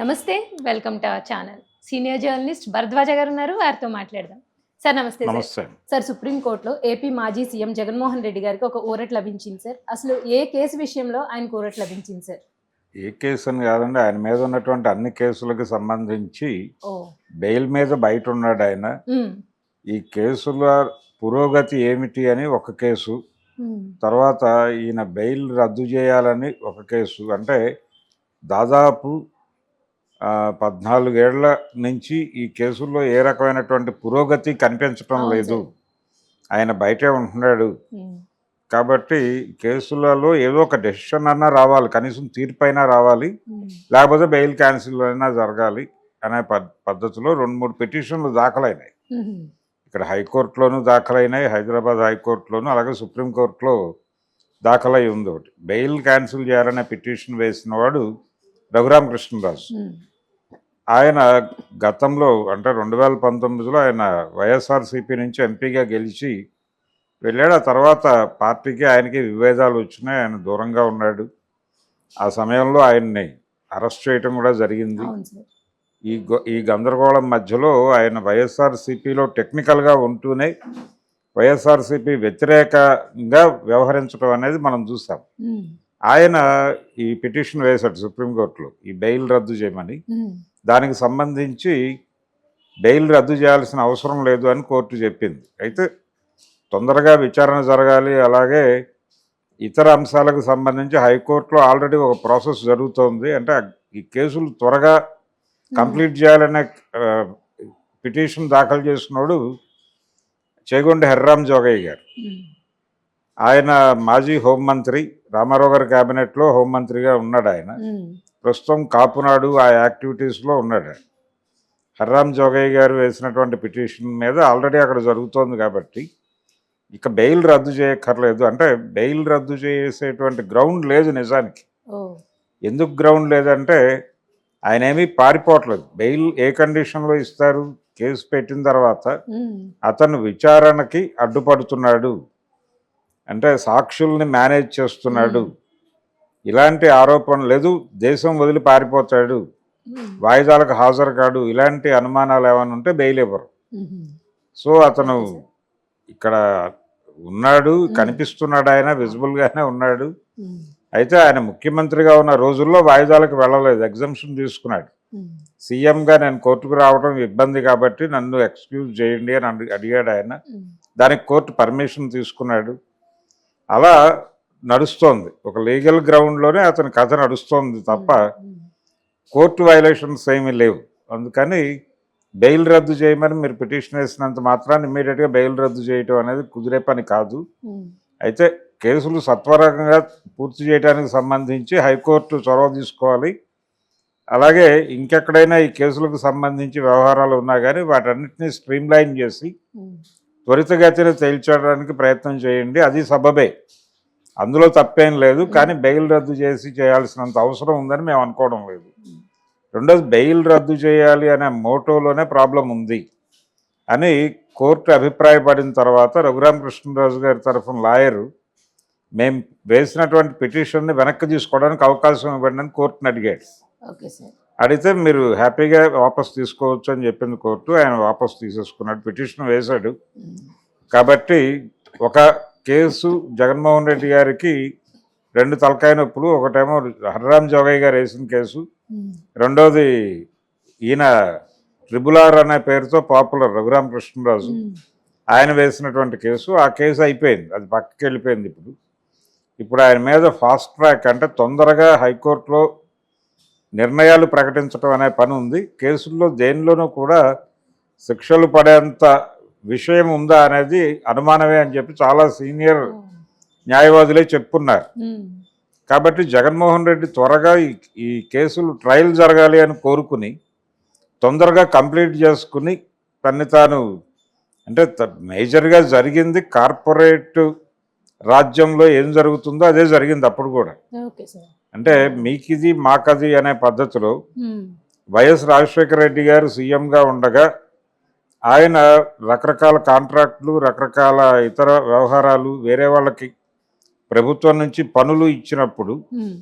నమస్తే. Welcome to our channel. Senior journalist Bharadwaj గారు ఉన్నారు. వారితో మాట్లాడదాం. సార్ నమస్తే సార్. నమస్తే. సార్ సుప్రీంకోర్టులో ఏపీ మాజీ సీఎం జగన్మోహన్ రెడ్డి గారికి ఒక ఊరట లభించింది సార్. అసలు ఏ కేసు విషయంలో ఆయనకు ఊరట లభించింది సార్? ఏ కేసు అని కాదండి, ఆయన మీద ఉన్నటువంటి అన్ని కేసులకు సంబంధించి ఓ బెయిల్ మీద బయట ఉన్నాడు ఆయన. ఉమ్, ఈ కేసుల పురోగతి ఏమిటి అని ఒక కేసు, ఉమ్, తర్వాత ఈయన బెయిల్ రద్దు చేయాలని ఒక కేసు. అంటే దాదాపు 14 ఏళ్ల నుంచి ఈ కేసుల్లో ఏ రకమైనటువంటి పురోగతి కనిపించడం అవును లేదు. సార్. ఆయన బయటే ఉంటున్నాడు. ఉమ్, కాబట్టి కేసులలో ఏదో ఒక డెసిషన్ అన్నా రావాలి, కనీసం తీర్పు అయినా రావాలి, ఉమ్, లేకపోతే బెయిల్ క్యాన్సిల్ అయినా జరగాలి అనే పద్ధతిలో 2-3 పిటిషన్లు దాఖలైనాయి. ఉమ్, ఇక్కడ హైకోర్టులోనూ దాఖలైనాయి, హైదరాబాద్ హైకోర్టులోనూ, అలాగే సుప్రీంకోర్టులో దాఖలై ఉంది ఒకటి. బెయిల్ క్యాన్సిల్ చేయాలనే పిటిషన్ వేసిన వాడు రఘురామకృష్ణరాజు. ఉమ్, ఆయన గతంలో అంటే 2019లో ఆయన వైఎస్ఆర్సీపీ నుంచి ఎంపీగా గెలిచి వెళ్ళాడు. ఆ తర్వాత పార్టీకి ఆయనకి విభేదాలు వచ్చినాయి, ఆయన దూరంగా ఉన్నాడు. ఆ సమయంలో ఆయన్ని అరెస్ట్ చేయటం కూడా జరిగింది. అవును సార్. ఈ గందరగోళం మధ్యలో ఆయన వైఎస్ఆర్సీపీలో టెక్నికల్గా ఉంటూనే వైఎస్ఆర్సీపీ వ్యతిరేకంగా వ్యవహరించడం అనేది మనం చూసాం. ఉమ్, ఆయన ఈ పిటిషన్ వేశాడు సుప్రీంకోర్టులో, ఈ బెయిల్ రద్దు చేయమని. ఉమ్, దానికి సంబంధించి బెయిల్ రద్దు చేయాల్సిన అవసరం లేదు అని కోర్టు చెప్పింది. అయితే తొందరగా విచారణ జరగాలి, అలాగే ఇతర అంశాలకు సంబంధించి హైకోర్టులో ఆల్రెడీ ఒక ప్రాసెస్ జరుగుతోంది. అంటే ఈ కేసులు త్వరగా కంప్లీట్ చేయాలనే పిటిషన్ దాఖలు చేసినోడు చేగొండ హర్రామ్ జోగయ్య గారు. ఉమ్, ఆయన మాజీ హోంమంత్రి, రామారావు గారి క్యాబినెట్లో హోంమంత్రిగా ఉన్నాడు ఆయన. ఉమ్, ప్రస్తుతం కాపునాడు ఆ యాక్టివిటీస్లో ఉన్నాడు. హర్రామ్ జోగయ్య గారు వేసినటువంటి పిటిషన్ మీద ఆల్రెడీ అక్కడ జరుగుతోంది కాబట్టి ఇక బెయిల్ రద్దు చేయక్కర్లేదు. అంటే బెయిల్ రద్దు చేసేటువంటి గ్రౌండ్ లేదు నిజానికి. ఓ ఎందుకు గ్రౌండ్ లేదంటే ఆయన ఏమీ పారిపోవట్లేదు. బెయిల్ ఏ కండిషన్లో ఇస్తారు? కేసు పెట్టిన తర్వాత ఉమ్, అతను విచారణకి అడ్డుపడుతున్నాడు, అంటే సాక్షుల్ని మేనేజ్ చేస్తున్నాడు, ఇలాంటి ఆరోపణ లేదు, దేశం వదిలి పారిపోతాడు, ఉమ్, వాయిదాలకు హాజరు కాడు, ఇలాంటి అనుమానాలు ఏమైనా ఉంటే బెయిల్ ఇవ్వరు. ఉమ్, సో అతను ఇక్కడ ఉన్నాడు, కనిపిస్తున్నాడు, ఆయన విజిబుల్గానే ఉన్నాడు. ఉమ్, అయితే ఆయన ముఖ్యమంత్రిగా ఉన్న రోజుల్లో వాయిదాలకు వెళ్ళలేదు, ఎగ్జంప్షన్ తీసుకున్నాడు. ఉమ్, సీఎంగా నేను కోర్టుకు రావడం ఇబ్బంది కాబట్టి నన్ను ఎక్స్క్యూజ్ చేయండి అని అడిగాడు ఆయన. ఉమ్, దానికి కోర్టు పర్మిషన్ తీసుకున్నాడు. అలా నడుస్తోంది, ఒక లీగల్ గ్రౌండ్లోనే అతని కథ నడుస్తోంది తప్ప ఉమ్, కోర్టు వైలేషన్స్ ఏమీ లేవు. అందుకని బెయిల్ రద్దు చేయమని మీరు పిటిషన్ వేసినంత మాత్రాన్ని ఇమ్మీడియట్గా బెయిల్ రద్దు చేయటం అనేది కుదిరే పని కాదు. ఉమ్, అయితే కేసులు సత్వరంగా పూర్తి చేయడానికి సంబంధించి హైకోర్టు చొరవ తీసుకోవాలి. అలాగే ఇంకెక్కడైనా ఈ కేసులకు సంబంధించి వ్యవహారాలు ఉన్నా కానీ వాటన్నిటినీ స్ట్రీమ్లైన్ చేసి ఉమ్, త్వరితగతిన తేల్చడానికి ప్రయత్నం చేయండి. అది సబబే, అందులో తప్పేం లేదు. కానీ బెయిల్ రద్దు చేయాల్సినంత అవసరం ఉందని మేము అనుకోవడం లేదు. రెండోది, బెయిల్ రద్దు చేయాలి అనే మోటోలోనే ప్రాబ్లం ఉంది అని కోర్టు అభిప్రాయపడిన తర్వాత రఘురామకృష్ణరాజు గారి తరఫున లాయరు మేము వేసినటువంటి పిటిషన్ని వెనక్కి తీసుకోవడానికి అవకాశం ఇవ్వండి అని కోర్టుని అడిగాడు. Okay sir. అడిగితే మీరు హ్యాపీగా వాపస్ తీసుకోవచ్చు అని చెప్పింది కోర్టు. ఆయన వాపస్ తీసేసుకున్నాడు, పిటిషన్ వేశాడు. ఉమ్, కాబట్టి ఒక కేసు జగన్మోహన్ రెడ్డి గారికి 2 తలకాయ నొప్పులు. ఒకటేమో హర్రామ్ జోగయ్య గారు వేసిన కేసు, ఉమ్, రెండోది ఈయన ట్రిబులార్ అనే పేరుతో పాపులర్ రఘురామకృష్ణరాజు ఉమ్, ఆయన వేసినటువంటి కేసు. ఆ కేసు అయిపోయింది, అది పక్కకి వెళ్ళిపోయింది. ఇప్పుడు ఆయన మీద ఫాస్ట్ ట్రాక్ అంటే తొందరగా హైకోర్టులో నిర్ణయాలు ప్రకటించడం అనే పని ఉంది. కేసుల్లో దేనిలోనూ కూడా శిక్షలు పడేంత విషయం ఉందా అనేది అనుమానమే అని చెప్పి చాలా సీనియర్ న్యాయవాదులే చెప్పున్నారు. ఉమ్, కాబట్టి జగన్మోహన్ రెడ్డి త్వరగా ఈ కేసులు ట్రయల్ జరగాలి అని కోరుకుని తొందరగా కంప్లీట్ చేసుకుని తన్ని తాను, అంటే మేజర్గా జరిగింది కార్పొరేట్ రాజ్యంలో ఏం జరుగుతుందో అదే జరిగింది అప్పుడు కూడా. Okay sir. అంటే మీకిది మాకది అనే పద్ధతిలో ఉమ్, వైఎస్ రాజశేఖర రెడ్డి గారు సీఎంగా ఉండగా ఆయన రకరకాల కాంట్రాక్టులు, రకరకాల ఇతర వ్యవహారాలు వేరే వాళ్ళకి ప్రభుత్వం నుంచి పనులు ఇచ్చినప్పుడు ఉమ్,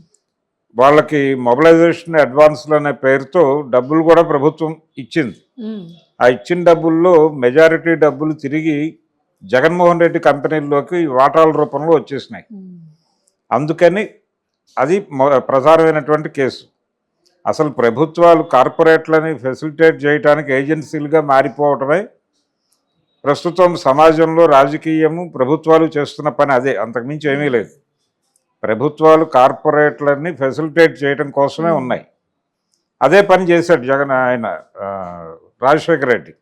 వాళ్ళకి మొబిలైజేషన్ అడ్వాన్స్లు అనే పేరుతో డబ్బులు కూడా ప్రభుత్వం ఇచ్చింది. ఆ ఇచ్చిన డబ్బుల్లో మెజారిటీ డబ్బులు తిరిగి జగన్మోహన్ రెడ్డి కంపెనీల్లోకి వాటాల రూపంలో వచ్చేసినాయి. అందుకని అది ప్రధానమైనటువంటి కేసు. అసలు ప్రభుత్వాలు కార్పొరేట్లని ఫెసిలిటేట్ చేయడానికి ఏజెన్సీలుగా మారిపోవటమే ప్రస్తుతం సమాజంలో రాజకీయము ప్రభుత్వాలు చేస్తున్న పని అదే, అంతకుమించి ఏమీ లేదు. ప్రభుత్వాలు కార్పొరేట్లని ఫెసిలిటేట్ చేయడం కోసమే ఉన్నాయి. అదే పని చేశాడు రాజశేఖర రెడ్డి.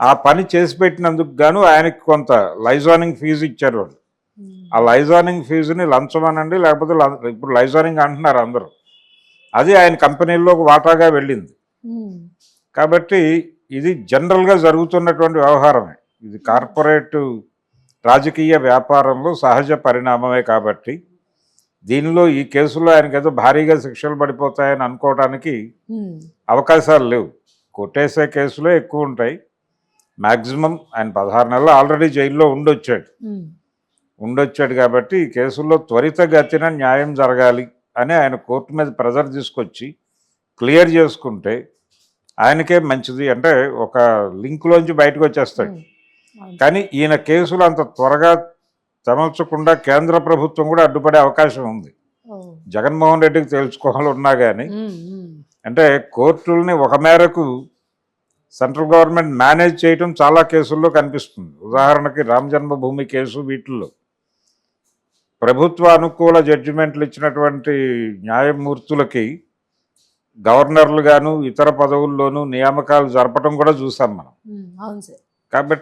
ఆ పని చేసి పెట్టినందుకు గాను ఆయనకి కొంత లైజానింగ్ ఫీజు ఇచ్చారు వాళ్ళు. ఆ లైజానింగ్ ఫీజుని లంచం అనండి, లేకపోతే ఇప్పుడు లైజానింగ్ అంటున్నారు అందరూ, అది ఆయన కంపెనీల్లో ఒక వాటాగా వెళ్ళింది. కాబట్టి ఇది జనరల్గా జరుగుతున్నటువంటి వ్యవహారమే. ఇది కార్పొరేట్ రాజకీయ వ్యాపారంలో సహజ పరిణామమే. కాబట్టి దీనిలో ఈ కేసులో ఆయనకి ఏదో భారీగా శిక్షలు పడిపోతాయని అనుకోవడానికి అవకాశాలు లేవు. కొట్టేసే కేసులే ఎక్కువ ఉంటాయి. మ్యాక్సిమం ఆయన 16 నెలలు ఆల్రెడీ జైల్లో ఉండొచ్చాడు. కాబట్టి ఈ కేసుల్లో త్వరితగతిన న్యాయం జరగాలి అని ఆయన కోర్టు మీద ప్రెజర్ తీసుకొచ్చి క్లియర్ చేసుకుంటే ఆయనకే మంచిది. అంటే ఒక లింక్లోంచి బయటకు వచ్చేస్తాడు. కానీ ఈయన కేసులు అంత త్వరగా తెమల్చకుండా కేంద్ర ప్రభుత్వం కూడా అడ్డుపడే అవకాశం ఉంది. జగన్మోహన్ రెడ్డికి తెలుసుకోవాలి ఉన్నా కానీ, అంటే కోర్టుల్ని ఒక మేరకు సెంట్రల్ గవర్నమెంట్ మేనేజ్ చేయటం చాలా కేసుల్లో కనిపిస్తుంది. ఉదాహరణకి రామ్ జన్మభూమి కేసు, వీటిల్లో ప్రభుత్వ అనుకూల జడ్జిమెంట్లు ఇచ్చినటువంటి న్యాయమూర్తులకి గవర్నర్లు గాను ఇతర పదవుల్లోనూ నియామకాలు జరపడం కూడా చూసాం మనం. కాబట్టి